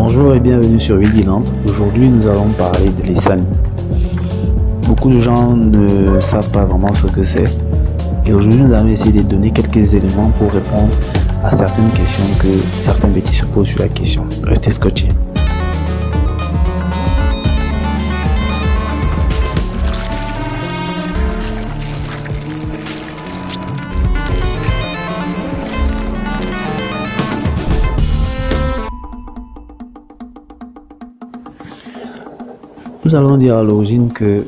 Bonjour et bienvenue sur Vigilant. Aujourd'hui, nous allons parler de l'Essani. Beaucoup de gens ne savent pas vraiment ce que c'est. Et aujourd'hui, nous allons essayer de donner quelques éléments pour répondre à certaines questions que certains petits se posent sur la question. Restez scotchés. Nous allons dire à l'origine que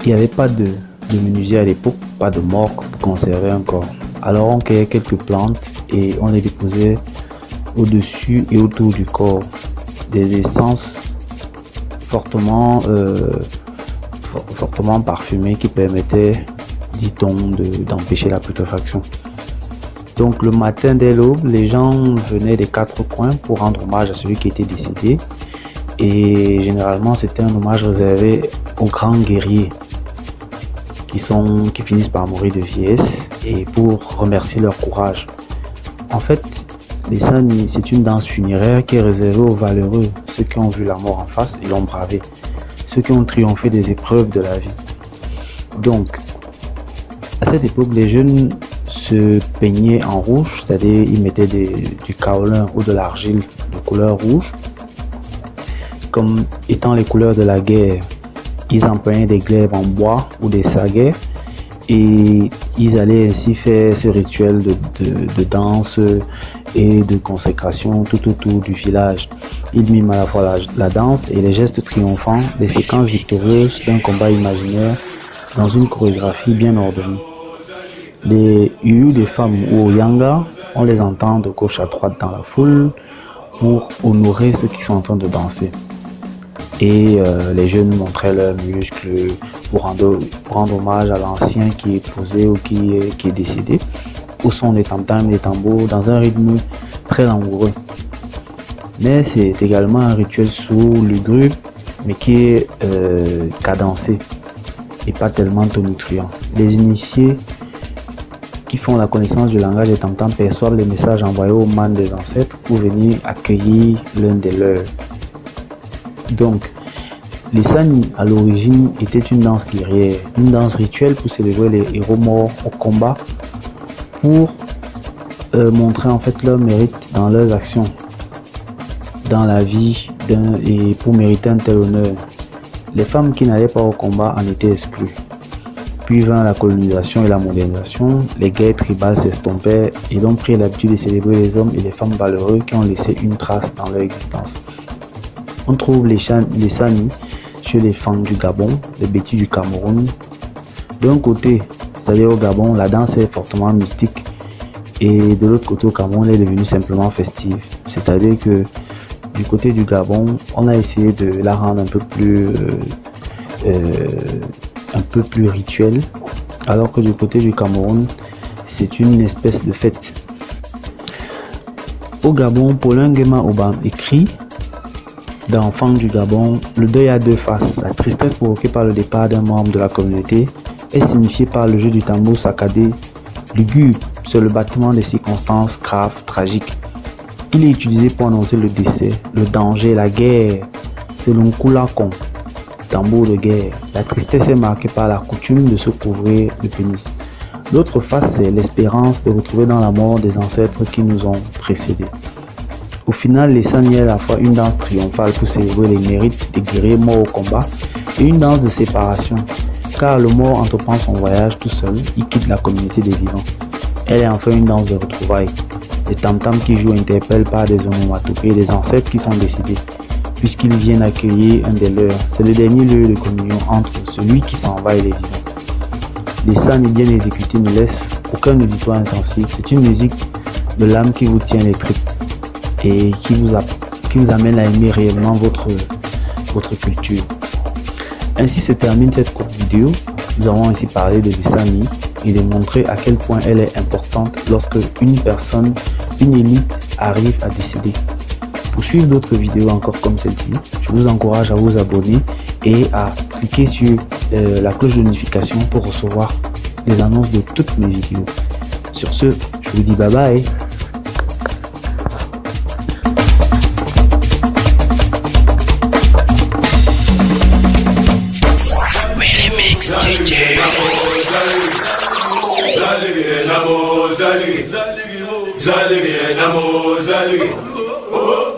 il n'y avait pas de menuisier à l'époque, pas de morgue pour conserver un corps. Alors on cueillait quelques plantes et on les déposait au-dessus et autour du corps. Des essences fortement parfumées qui permettaient, dit-on, d'empêcher la putréfaction. Donc le matin dès l'aube, les gens venaient des quatre coins pour rendre hommage à celui qui était décédé. Et généralement, c'était un hommage réservé aux grands guerriers qui finissent par mourir de vieillesse et pour remercier leur courage. En fait, l'Essani, c'est une danse funéraire qui est réservée aux valeureux, ceux qui ont vu la mort en face et l'ont bravé, ceux qui ont triomphé des épreuves de la vie. Donc, à cette époque, les jeunes se peignaient en rouge, c'est-à-dire ils mettaient du kaolin ou de l'argile de couleur rouge. Comme étant les couleurs de la guerre, ils empreignaient des glaives en bois ou des saguets et ils allaient ainsi faire ce rituel de danse et de consécration tout autour du village. Ils miment à la fois la danse et les gestes triomphants des séquences victorieuses d'un combat imaginaire dans une chorégraphie bien ordonnée. Les Uyu des femmes ou Yanga, on les entend de gauche à droite dans la foule pour honorer ceux qui sont en train de danser. Et les jeunes montraient leurs muscles pour rendre hommage à l'ancien qui est posé ou qui est décédé, au son des tam-tams et des tambours dans un rythme très langoureux. Mais c'est également un rituel sourd, lugubre, mais qui est cadencé et pas tellement tonitruant. Les initiés qui font la connaissance du langage des tam-tams perçoivent les messages envoyés aux mânes des ancêtres pour venir accueillir l'un des leurs. Donc, l'Essani à l'origine était une danse guerrière, une danse rituelle pour célébrer les héros morts au combat, pour montrer en fait leur mérite dans leurs actions, dans la vie et pour mériter un tel honneur. Les femmes qui n'allaient pas au combat en étaient exclues. Puis vint la colonisation et la modernisation, les guerres tribales s'estompèrent et l'on prit l'habitude de célébrer les hommes et les femmes valeureux qui ont laissé une trace dans leur existence. On trouve l'Essani chez les Fang du Gabon, les Bétis du Cameroun. D'un côté, c'est-à-dire au Gabon, la danse est fortement mystique et de l'autre côté au Cameroun, elle est devenue simplement festive. C'est-à-dire que du côté du Gabon, on a essayé de la rendre un peu plus rituelle, alors que du côté du Cameroun, c'est une espèce de fête. Au Gabon, Paulin Nguema Obam écrit dans Fang du Gabon, le deuil a deux faces. La tristesse provoquée par le départ d'un membre de la communauté est signifiée par le jeu du tambour saccadé lugubre sur le battement des circonstances graves, tragiques. Il est utilisé pour annoncer le décès, le danger, la guerre, selon Koulakon, tambour de guerre. La tristesse est marquée par la coutume de se couvrir le pénis. L'autre face, c'est l'espérance de retrouver dans la mort des ancêtres qui nous ont précédés. Au final, l'Essani est à la fois une danse triomphale pour célébrer les mérites des guerriers morts au combat et une danse de séparation, car le mort entreprend son voyage tout seul, il quitte la communauté des vivants. Elle est enfin une danse de retrouvailles. Les tam-tams qui jouent interpellent par des onomatopées les ancêtres qui sont décédés, puisqu'ils viennent accueillir un des leurs. C'est le dernier lieu de communion entre celui qui s'en va et les vivants. L'Essani bien exécuté ne laisse aucun auditoire insensible. C'est une musique de l'âme qui vous tient les tripes et qui vous amène à aimer réellement votre culture. Ainsi se termine cette courte vidéo. Nous avons ainsi parlé de l'Essani et de montrer à quel point elle est importante lorsque une personne, une élite arrive à décéder. Pour suivre d'autres vidéos encore comme celle-ci, je vous encourage à vous abonner et à cliquer sur la cloche de notification pour recevoir les annonces de toutes mes vidéos. Sur ce, je vous dis bye bye. Zaluri, Namo, Zaluri. Oh.